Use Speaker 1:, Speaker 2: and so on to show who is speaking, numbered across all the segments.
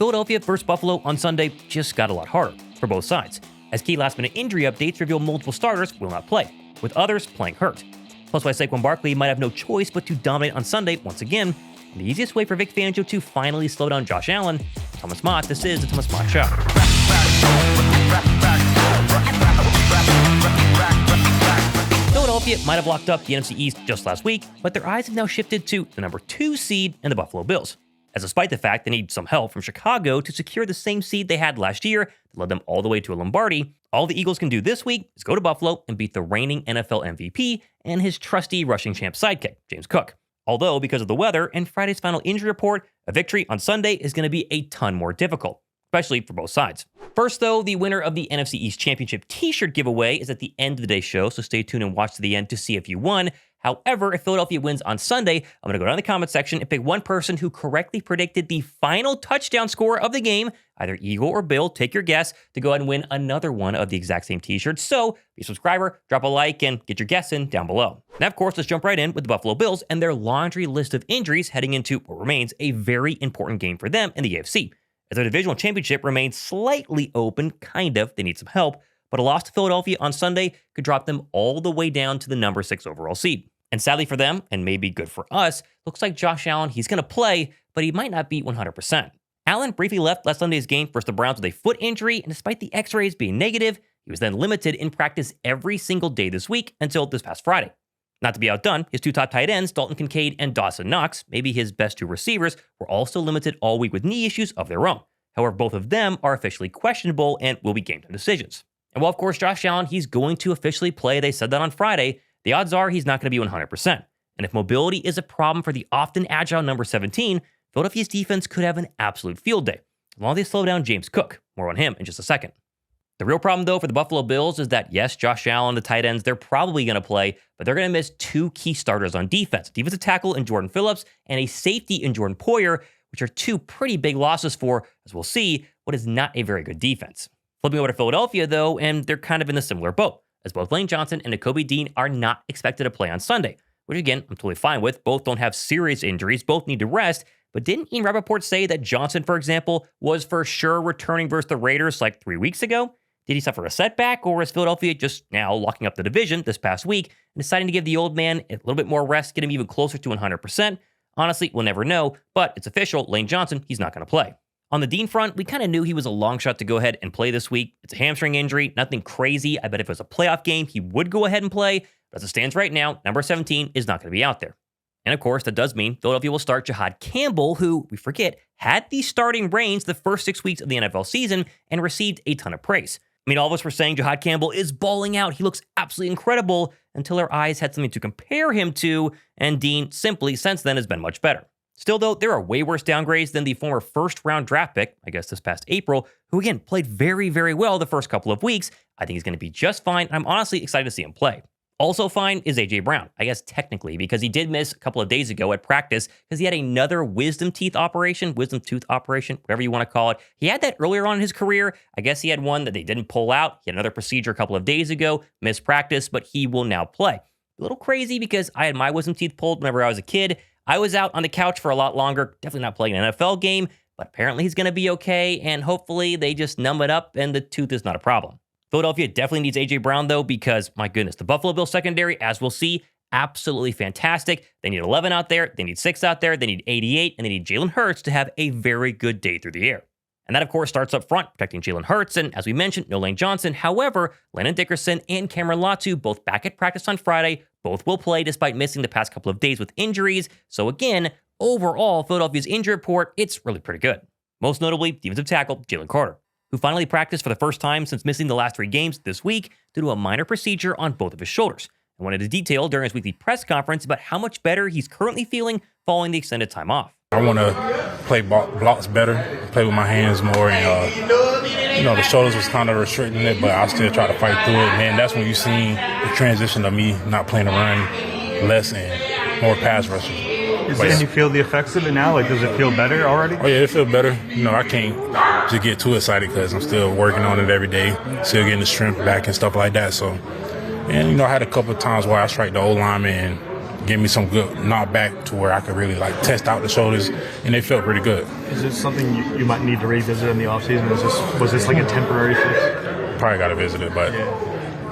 Speaker 1: Philadelphia versus Buffalo on Sunday just got a lot harder for both sides, as key last-minute injury updates reveal multiple starters will not play, with others playing hurt. Plus, why Saquon Barkley might have no choice but to dominate on Sunday once again, and the easiest way for Vic Fangio to finally slow down Josh Allen. Thomas Mott, this is the Thomas Mott Show. Philadelphia might have locked up the NFC East just last week, but their eyes have now shifted to the number 2 seed and the Buffalo Bills. As despite the fact they need some help from Chicago to secure the same seed they had last year that led them all the way to a Lombardi, all the Eagles can do this week is go to Buffalo and beat the reigning NFL MVP and his trusty rushing champ sidekick, James Cook. Although, because of the weather and Friday's final injury report, a victory on Sunday is going to be a ton more difficult, especially for both sides. First, though, the winner of the NFC East Championship t-shirt giveaway is at the end of the day's show, so stay tuned and watch to the end to see if you won. However, if Philadelphia wins on Sunday, I'm going to go down in the comment section and pick one person who correctly predicted the final touchdown score of the game, either Eagle or Bill, take your guess, to go ahead and win another one of the exact same t-shirts. So be a subscriber, drop a like, and get your guess in down below. Now, of course, let's jump right in with the Buffalo Bills and their laundry list of injuries heading into what remains a very important game for them in the AFC. As their divisional championship remains slightly open, they need some help, but a loss to Philadelphia on Sunday could drop them all the way down to the number 6 overall seed. And sadly for them, and maybe good for us, looks like Josh Allen, he's going to play, but he might not be 100%. Allen briefly left last Sunday's game versus the Browns with a foot injury, and despite the x-rays being negative, he was then limited in practice every single day this week until this past Friday. Not to be outdone, his 2 top tight ends, Dalton Kincaid and Dawson Knox, maybe his best 2 receivers, were also limited all week with knee issues of their own. However, both of them are officially questionable and will be game time decisions. And while, of course, Josh Allen, he's going to officially play, they said that on Friday, the odds are he's not going to be 100%. And if mobility is a problem for the often agile number 17, Philadelphia's defense could have an absolute field day, as long as they slow down James Cook. More on him in just a second. The real problem, though, for the Buffalo Bills is that, yes, Josh Allen, the tight ends, they're probably going to play, but they're going to miss 2 key starters on defense, defensive tackle in Jordan Phillips and a safety in Jordan Poyer, which are 2 pretty big losses for, as we'll see, what is not a very good defense. Flipping over to Philadelphia, though, and they're kind of in a similar boat, as both Lane Johnson and Nakobe Dean are not expected to play on Sunday, which again, I'm totally fine with. Both don't have serious injuries, both need to rest, but didn't Ian Rappaport say that Johnson, for example, was for sure returning versus the Raiders like 3 weeks ago? Did he suffer a setback, or is Philadelphia just now locking up the division this past week and deciding to give the old man a little bit more rest, get him even closer to 100%? Honestly, we'll never know, but it's official, Lane Johnson, he's not going to play. On the Dean front, we kind of knew he was a long shot to go ahead and play this week. It's a hamstring injury, nothing crazy. I bet if it was a playoff game, he would go ahead and play. But as it stands right now, number 17 is not going to be out there. And of course, that does mean Philadelphia will start Jihaad Campbell, who, we forget, had the starting reins the first 6 weeks of the NFL season and received a ton of praise. I mean, all of us were saying Jihaad Campbell is balling out. He looks absolutely incredible until our eyes had something to compare him to, and Dean simply since then has been much better. Still, though, there are way worse downgrades than the former first-round draft pick, I guess this past April, who again played very, very well the first couple of weeks. I think he's going to be just fine, and I'm honestly excited to see him play. Also fine is A.J. Brown, I guess technically, because he did miss a couple of days ago at practice because he had another wisdom tooth operation, whatever you want to call it. He had that earlier on in his career. I guess he had one that they didn't pull out. He had another procedure a couple of days ago, missed practice, but he will now play. A little crazy because I had my wisdom teeth pulled whenever I was a kid. I was out on the couch for a lot longer, definitely not playing an NFL game, but apparently he's going to be okay, and hopefully they just numb it up and the tooth is not a problem. Philadelphia definitely needs A.J. Brown, though, because, my goodness, the Buffalo Bills secondary, as we'll see, absolutely fantastic. They need 11 out there, they need 6 out there, they need 88, and they need Jalen Hurts to have a very good day through the air. And that, of course, starts up front, protecting Jalen Hurts, and as we mentioned, no Lane Johnson. However, Landon Dickerson and Cameron Latu, both back at practice on Friday, both will play despite missing the past couple of days with injuries. So again, overall, Philadelphia's injury report, it's really pretty good. Most notably, defensive tackle Jalen Carter, who finally practiced for the first time since missing the last 3 games this week due to a minor procedure on both of his shoulders, and wanted to detail during his weekly press conference about how much better he's currently feeling following the extended time off.
Speaker 2: I want to play blocks better, play with my hands more, and the shoulders was kind of restricting it, but I still try to fight through it. And then that's when you seen the transition of me not playing the run less and more pass rushing.
Speaker 3: Can you feel the effects of it now? Like, does it feel better already?
Speaker 2: Oh, yeah, it feels better. I can't just get too excited because I'm still working on it every day, still getting the strength back and stuff like that. So, and, I had a couple of times where I strike the O-lineman and give me some good knockback to where I could really like test out the shoulders, and they felt pretty good.
Speaker 3: Is this something you might need to revisit in the offseason? Was this like a temporary fix?
Speaker 2: Probably got to visit it, but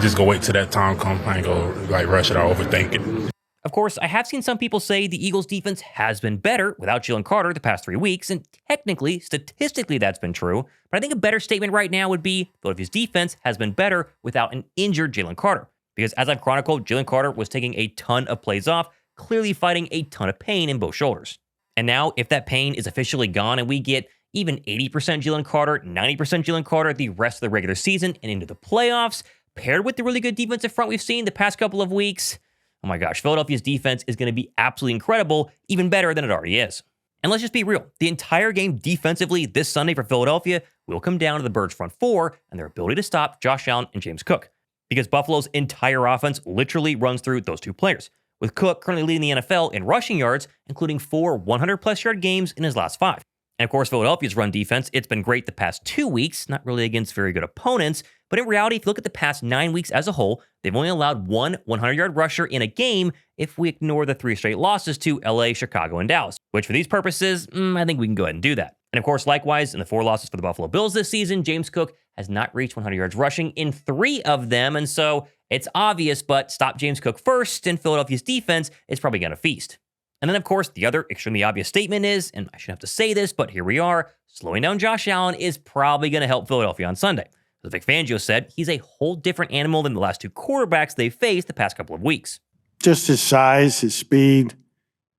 Speaker 2: just go wait till that time comes. I ain't go like rush it or overthink it.
Speaker 1: Of course, I have seen some people say the Eagles' defense has been better without Jalen Carter the past 3 weeks, and technically, statistically, that's been true. But I think a better statement right now would be Philadelphia's defense has been better without an injured Jalen Carter. Because as I've chronicled, Jalen Carter was taking a ton of plays off, clearly fighting a ton of pain in both shoulders. And now, if that pain is officially gone and we get even 80% Jalen Carter, 90% Jalen Carter the rest of the regular season and into the playoffs, paired with the really good defensive front we've seen the past couple of weeks, oh my gosh, Philadelphia's defense is going to be absolutely incredible, even better than it already is. And let's just be real. The entire game defensively this Sunday for Philadelphia will come down to the Birds' front four and their ability to stop Josh Allen and James Cook. Because Buffalo's entire offense literally runs through those two players, with Cook currently leading the NFL in rushing yards, including 4 100-plus yard games in his last 5. And of course, Philadelphia's run defense, it's been great the past 2 weeks, not really against very good opponents, but in reality, if you look at the past 9 weeks as a whole, they've only allowed 1 100-yard rusher in a game if we ignore the 3 straight losses to LA, Chicago, and Dallas, which for these purposes, I think we can go ahead and do that. And of course, likewise, in the 4 losses for the Buffalo Bills this season, James Cook has not reached 100 yards rushing in 3 of them, and so it's obvious, but stop James Cook first, and Philadelphia's defense is probably going to feast. And then, of course, the other extremely obvious statement is, and I shouldn't have to say this, but here we are, slowing down Josh Allen is probably going to help Philadelphia on Sunday. As Vic Fangio said, he's a whole different animal than the last 2 quarterbacks they've faced the past couple of weeks.
Speaker 4: Just his size, his speed,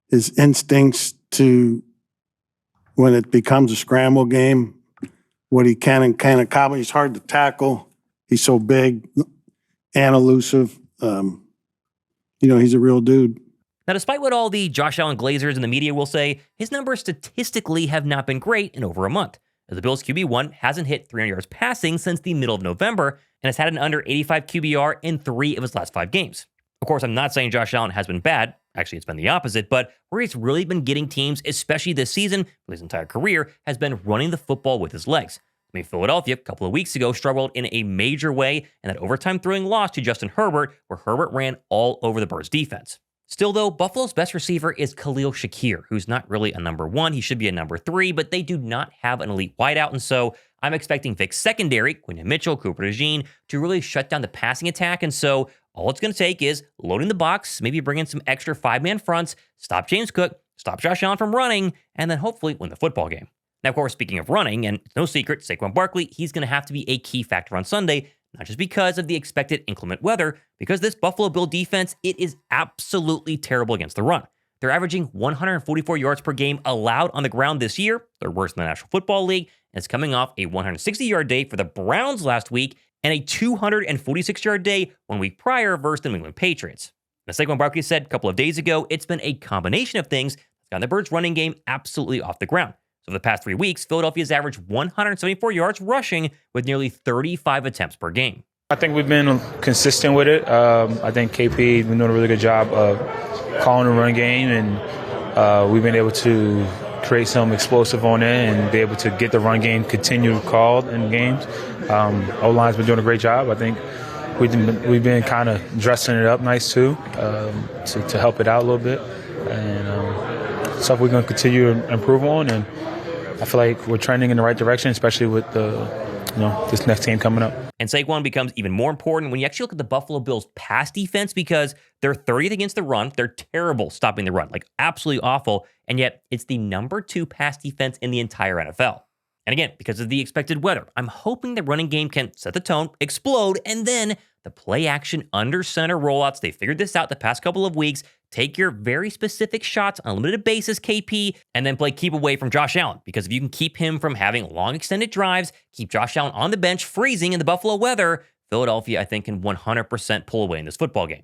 Speaker 4: his instincts to, when it becomes a scramble game, what he can and can't accomplish. He's hard to tackle. He's so big and elusive. He's a real dude.
Speaker 1: Now, despite what all the Josh Allen Glazers and the media will say, his numbers statistically have not been great in over a month, as the Bills' QB1 hasn't hit 300 yards passing since the middle of November and has had an under 85 QBR in 3 of his last 5 games. Of course, I'm not saying Josh Allen has been bad. Actually, it's been the opposite, but where he's really been getting teams, especially this season, for his entire career, has been running the football with his legs. I mean, Philadelphia, a couple of weeks ago, struggled in a major way in that overtime throwing loss to Justin Herbert, where Herbert ran all over the Birds' defense. Still, though, Buffalo's best receiver is Khalil Shakir, who's not really a number 1. He should be a number 3, but they do not have an elite wideout, and so I'm expecting Vic's secondary, Quinton Mitchell, Cooper DeJean, to really shut down the passing attack, and so all it's going to take is loading the box, maybe bring in some extra 5-man fronts, stop James Cook, stop Josh Allen from running, and then hopefully win the football game. Now, of course, speaking of running, and it's no secret, Saquon Barkley, he's going to have to be a key factor on Sunday, not just because of the expected inclement weather, because this Buffalo Bill defense, it is absolutely terrible against the run. They're averaging 144 yards per game allowed on the ground this year. They're worse in the National Football League, and it's coming off a 160-yard day for the Browns last week and a 246-yard day 1 week prior versus the New England Patriots. As Saquon Barkley said a couple of days ago, it's been a combination of things that's gotten the Birds' running game absolutely off the ground. So for the past 3 weeks, Philadelphia's averaged 174 yards rushing with nearly 35 attempts per game.
Speaker 5: I think we've been consistent with it. I think KP has been doing a really good job of calling the run game, and we've been able to create some explosive on it and be able to get the run game continue called in games. O-line's been doing a great job. I think we've been kind of dressing it up nice too to help it out a little bit, and stuff we're going to continue to improve on. And I feel like we're trending in the right direction, especially with this next game coming up.
Speaker 1: And Saquon becomes even more important when you actually look at the Buffalo Bills' pass defense, because they're 30th against the run. They're terrible stopping the run, like absolutely awful. And yet it's the number 2 pass defense in the entire NFL. And again, because of the expected weather, I'm hoping the running game can set the tone, explode, and then the play action under center rollouts. They figured this out the past couple of weeks. Take your very specific shots on a limited basis, KP, and then play keep away from Josh Allen. Because if you can keep him from having long extended drives, keep Josh Allen on the bench freezing in the Buffalo weather, Philadelphia, I think, can 100% pull away in this football game.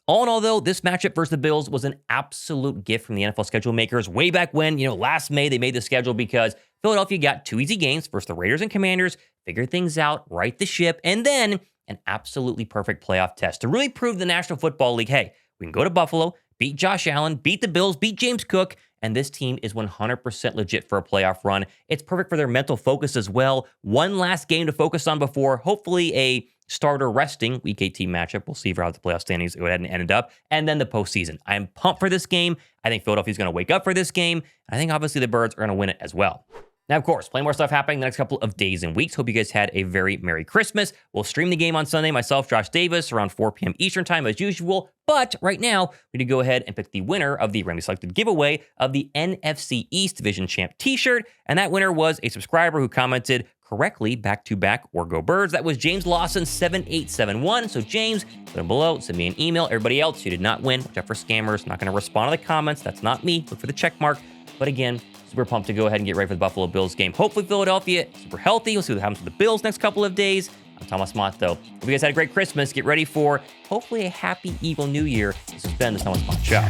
Speaker 1: All in all, though, this matchup versus the Bills was an absolute gift from the NFL schedule makers way back when, last May they made the schedule because Philadelphia got 2 easy games versus the Raiders and Commanders, figured things out, right the ship, and then an absolutely perfect playoff test to really prove the National Football League, hey, we can go to Buffalo, beat Josh Allen, beat the Bills, beat James Cook, and this team is 100% legit for a playoff run. It's perfect for their mental focus as well. One last game to focus on before hopefully a starter resting Week 18 matchup. We'll see how the playoff standings go ahead and ended up. And then the postseason. I'm pumped for this game. I think Philadelphia's going to wake up for this game. I think obviously the Birds are going to win it as well. Now, of course, plenty more stuff happening the next couple of days and weeks. Hope you guys had a very Merry Christmas. We'll stream the game on Sunday, myself, Josh Davis, around 4 p.m. Eastern time as usual. But right now, we need to go ahead and pick the winner of the randomly selected giveaway of the NFC East Division Champ t-shirt. And that winner was a subscriber who commented correctly, back-to-back or go Birds. That was James Lawson 7871. So James, down below, send me an email. Everybody else who did not win, watch out for scammers. Not going to respond to the comments. That's not me. Look for the check mark. But again, super pumped to go ahead and get ready for the Buffalo Bills game. Hopefully Philadelphia super healthy. We'll see what happens with the Bills next couple of days. I'm Thomas Mott, though. Hope you guys had a great Christmas. Get ready for hopefully a happy, evil new year. This has been the Thomas Mott Show.